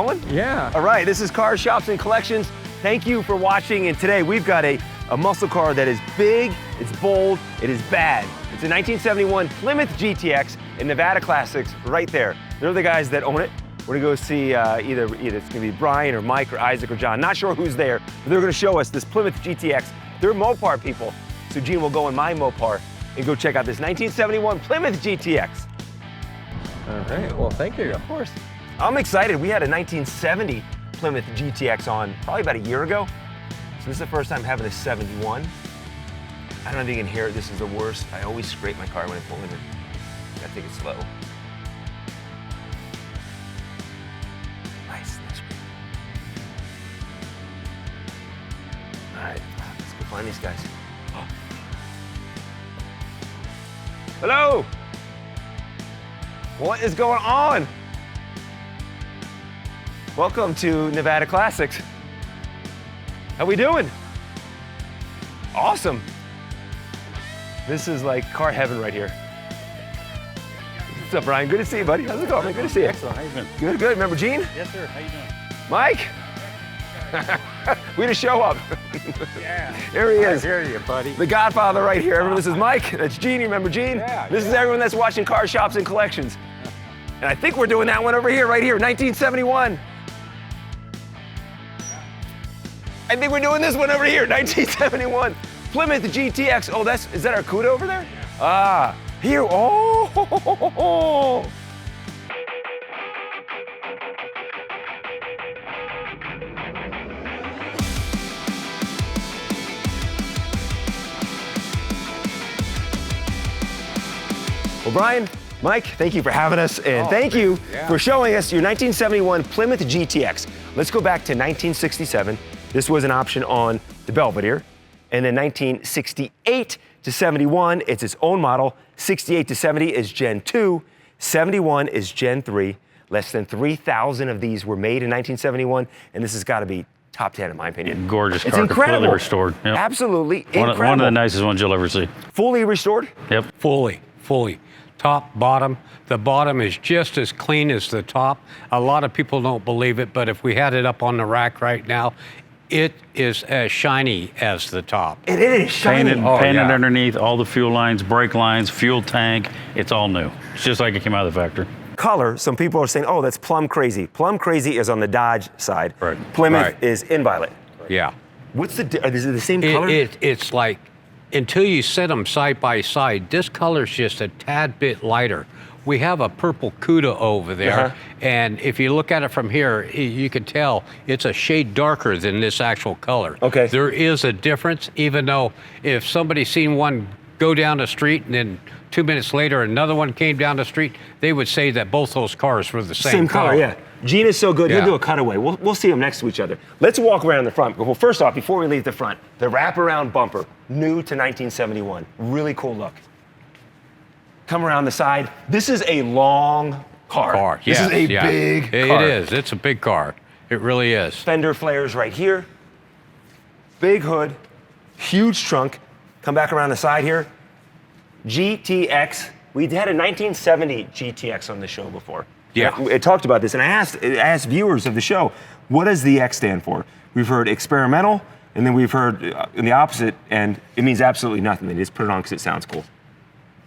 rolling? Yeah. All right, this is Car Shops and Collections. Thank you for watching, and today we've got a muscle car that is big, it's bold, it is bad. It's a 1971 Plymouth GTX in Nevada Classics right there. They're the guys that own it. We're gonna go see either it's gonna be Brian or Mike or Isaac or John. Not sure who's there, but they're gonna show us this Plymouth GTX. They're Mopar people. So Gene will go in my Mopar and go check out this 1971 Plymouth GTX. All right, well, thank you. Of course. I'm excited. We had a 1970 Plymouth GTX on probably about a year ago. So this is the first time having a 71. I don't know if you can hear it. This is the worst. I always scrape my car when I pull in it. I think it's slow. Nice. All right, let's go find these guys. Oh. Hello. What is going on? Welcome to Nevada Classics. How we doing? Awesome. This is like car heaven right here. What's up, Brian? Good to see you, buddy. How's it going, man? Good to see you. Excellent. How you doing? Good, good. Remember Gene? Yes, sir. How you doing? Mike? We just show up. Yeah. Here he is. I hear you, buddy. The Godfather right here. Everyone, this is Mike. That's Gene. You remember Gene? Yeah. This is everyone that's watching Car Shops and Collections. And I think we're doing that one over here, right here, 1971. I think we're doing this one over here, 1971. Plymouth GTX. Oh, is that our CUDA over there? Ah, here. Oh. Well, Brian, Mike, thank you for having us, and thank you for showing us your 1971 Plymouth GTX. Let's go back to 1967. This was an option on the Belvedere. And then 1968 to 71, it's its own model. 68 to 70 is Gen 2. 71 is Gen 3. Less than 3,000 of these were made in 1971, and this has got to be top 10 in my opinion. Gorgeous It's car, incredible. completely restored. Yep. Absolutely incredible. One of the nicest ones you'll ever see. Fully restored? Yep. Fully. Top, bottom. The bottom is just as clean as the top. A lot of people don't believe it, but if we had it up on the rack right now, it is as shiny as the top. It is shiny. Painted underneath, all the fuel lines, brake lines, fuel tank. It's all new. It's just like it came out of the factory. Color, some people are saying, oh, that's plum crazy. Plum crazy is on the Dodge side. Right. Plymouth is in violet. Yeah. What's is it the same color? It's like, until you set them side by side, this color's just a tad bit lighter. We have a purple CUDA over there, and if you look at it from here, you can tell it's a shade darker than this actual color. Okay. There is a difference, even though if somebody's seen one go down the street and then 2 minutes later another one came down the street, they would say that both those cars were the same color, yeah. Gene is so good, he'll Yeah. do a cutaway. We'll see them next to each other. Let's walk around the front. Well, first off, before we leave the front, the wraparound bumper, new to 1971. Really cool look. Come around the side. This is a long car. This is a big car. It is. It's a big car. It really is. Fender flares right here. Big hood, huge trunk. Come back around the side here. GTX. We had a 1970 GTX on the show before. Yeah. I talked about this, and I asked viewers of the show, what does the X stand for? We've heard experimental, and then we've heard in the opposite, and it means absolutely nothing. They just put it on because it sounds cool.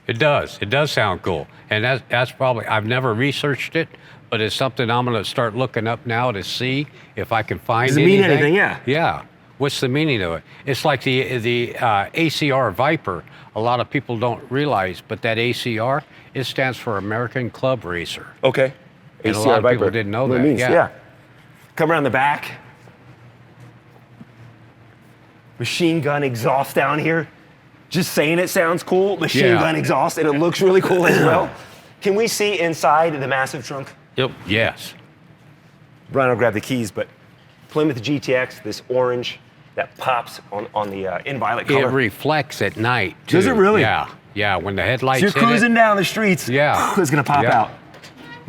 It does. It does sound cool. And that's probably, I've never researched it, but it's something I'm going to start looking up now to see if I can find Does it anything. mean anything? Yeah. Yeah. What's the meaning of it? It's like the ACR Viper. A lot of people don't realize, but that ACR, it stands for American Club Racer. Okay. And a lot of people didn't know What it that. means, yeah. Come around the back. Machine gun exhaust down here. Just saying it sounds cool. Machine gun exhaust, and it looks really cool as well. Can we see inside the massive trunk? Yep. Yes. Brian will grab the keys, but Plymouth GTX, this orange that pops on the in violet color. It reflects at night, too. Does it really? Yeah. Yeah, when the headlights So you're hit cruising it. down the streets. Yeah. It's gonna pop Yeah.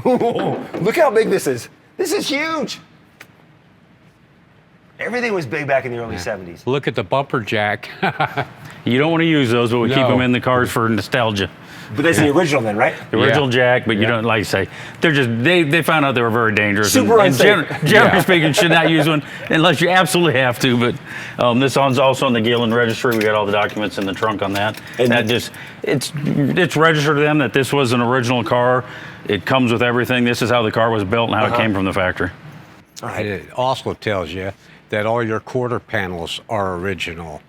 out. Look how big this is. This is huge. Everything was big back in the early 70s. Look at the bumper jack. You don't want to use those, but we keep No. them in the cars for nostalgia. But that's the original then, right? The original jack, but you don't, like you say, they're just, they found out they were very dangerous. Super unsafe. Generally speaking, should not use one unless you absolutely have to. But this one's also on the Galen registry. We got all the documents in the trunk on that. And that just, it's registered to them that this was an original car. It comes with everything. This is how the car was built and how it came from the factory. All right. It also tells you that all your quarter panels are original.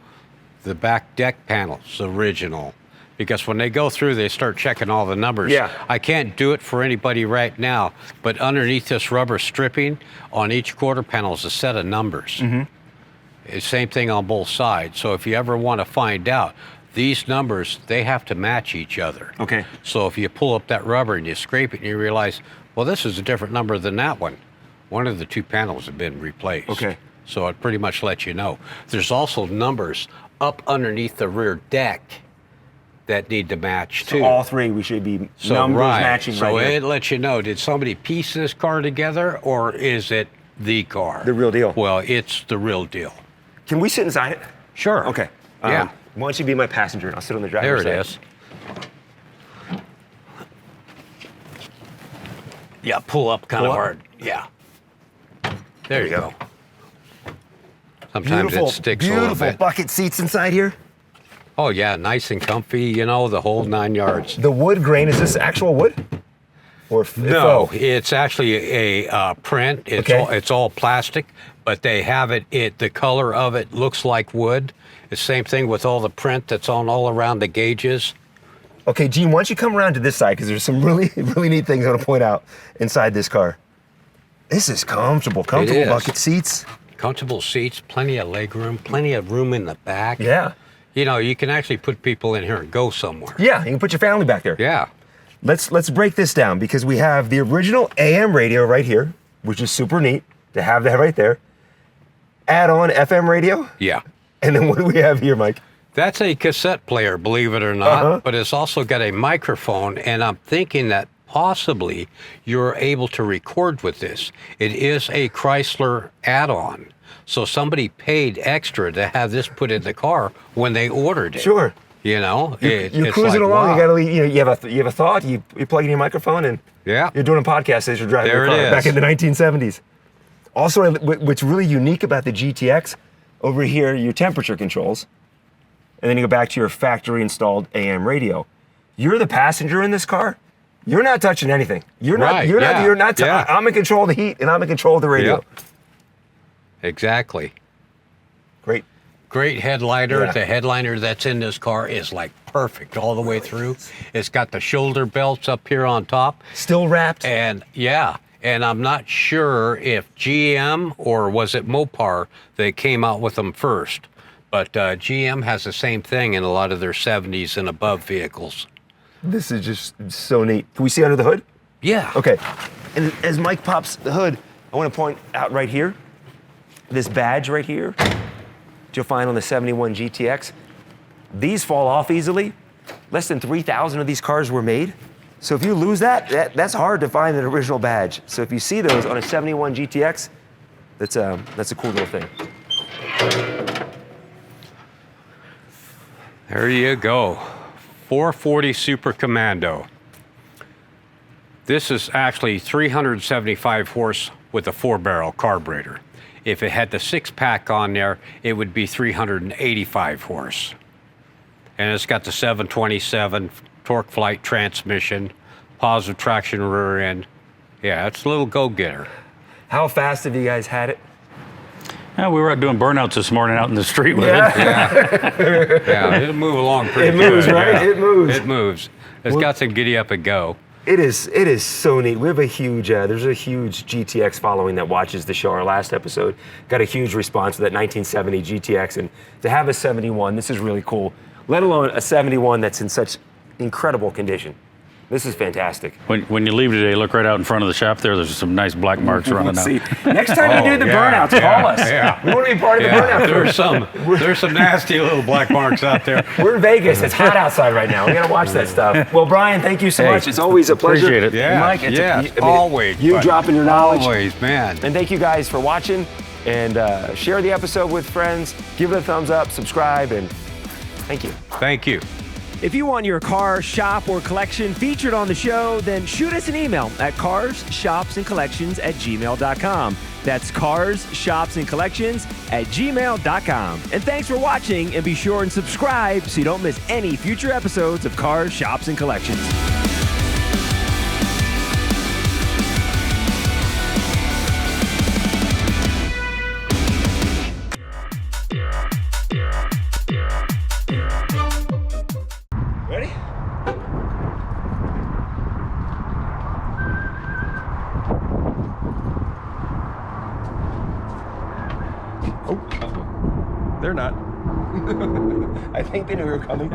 The back deck panels, original. Because when they go through, they start checking all the numbers. Yeah. I can't do it for anybody right now, but underneath this rubber stripping, on each quarter panel is a set of numbers. It's same thing on both sides. So if you ever want to find out, these numbers, they have to match each other. Okay. So if you pull up that rubber and you scrape it and you realize, well, this is a different number than that one. One of the two panels have been replaced. Okay. So it pretty much lets you know. There's also numbers up underneath the rear deck that need to match too. So all three, we should be numbers matching so right here. it lets you know, did somebody piece this car together or is it the car? The real deal. Well, it's the real deal. Can we sit inside it? Sure. Okay. Yeah. Why don't you be my passenger and I'll sit on the There driver's it side. is. Yeah, pull up kind Pull of up? hard. Yeah. There you go. Sometimes Beautiful, it sticks a little beautiful bit. bucket seats inside here. Oh yeah, nice and comfy, you know, the whole 9 yards. The wood grain, is this actual wood? Or No, faux? it's actually a print. It's Okay. it's all plastic, but they have it. The color of it looks like wood. The same thing with all the print that's on all around the gauges. Okay, Gene, why don't you come around to this side, because there's some really, really neat things I want to point out inside this car. This is comfortable is. bucket seats. Comfortable seats, plenty of leg room, plenty of room in the back. Yeah. You know, you can actually put people in here and go somewhere. Yeah, you can put your family back there. Yeah. Let's break this down, because we have the original AM radio right here, which is super neat to have that right there. Add on FM radio, Yeah. and then what do we have here, Mike? That's a cassette player, believe it or not, but it's also got a microphone, and I'm thinking that possibly you're able to record with this. It is a Chrysler add-on, so somebody paid extra to have this put in the car when they ordered it. Sure. You know, You're it's cruising like, along. wow. You gotta, you have a thought. You plug in your microphone, and Yeah. you're doing a podcast as you're driving There your car it back is. in the 1970s. Also, what's really unique about the GTX, over here, your temperature controls, and then you go back to your factory installed AM radio. You're the passenger in this car. You're not touching anything. You're not. Right, You're yeah, not. You're not. yeah. I'm in control of the heat, and I'm in control of the radio. Yep. Exactly. Great. Great headliner. Yeah. The headliner that's in this car is like perfect all the way through. It's got the shoulder belts up here on top. Still wrapped. And yeah, and I'm not sure if GM or was it Mopar that came out with them first. But GM has the same thing in a lot of their 70s and above vehicles. This is just so neat. Can we see under the hood? Yeah. Okay. And as Mike pops the hood, I want to point out right here, this badge right here, that you'll find on the 71 GTX. These fall off easily. Less than 3,000 of these cars were made. So if you lose that's hard to find an original badge. So if you see those on a 71 GTX, that's a cool little thing. There you go. 440 Super Commando. This is actually 375 horse with a 4-barrel carburetor. If it had the 6-pack on there, it would be 385 horse. And it's got the 727 TorqueFlite transmission, positive traction rear end. Yeah, it's a little go-getter. How fast have you guys had it? Yeah, we were out doing burnouts this morning out in the street with it. Yeah, it'll move along pretty It moves, good. right? Yeah. It moves. It moves. It's got some giddy up and go. It is so neat. We have a huge, there's a huge GTX following that watches the show. Our last episode got a huge response to that 1970 GTX, and to have a 71, this is really cool. Let alone a 71 that's in such incredible condition. This is fantastic. When you leave today, look right out in front of the shop there. There's some nice black marks running out. See, next time you do the burnouts, call us. Yeah. We want to be part of the burnout. There's some nasty little black marks out there. We're in Vegas. It's hot outside right now. We got to watch that stuff. Well, Brian, thank you so much. It's always a pleasure. Appreciate it. Yeah, Mike, it's always. You but dropping your knowledge. Always, man. And thank you guys for watching. And share the episode with friends. Give it a thumbs up, subscribe, and thank you. Thank you. If you want your car, shop, or collection featured on the show, then shoot us an email at carshopsandcollections@gmail.com. That's carshopsandcollections@gmail.com. And thanks for watching, and be sure and subscribe so you don't miss any future episodes of Cars, Shops, and Collections. Ready? Oh, they're not. I think they knew we were coming.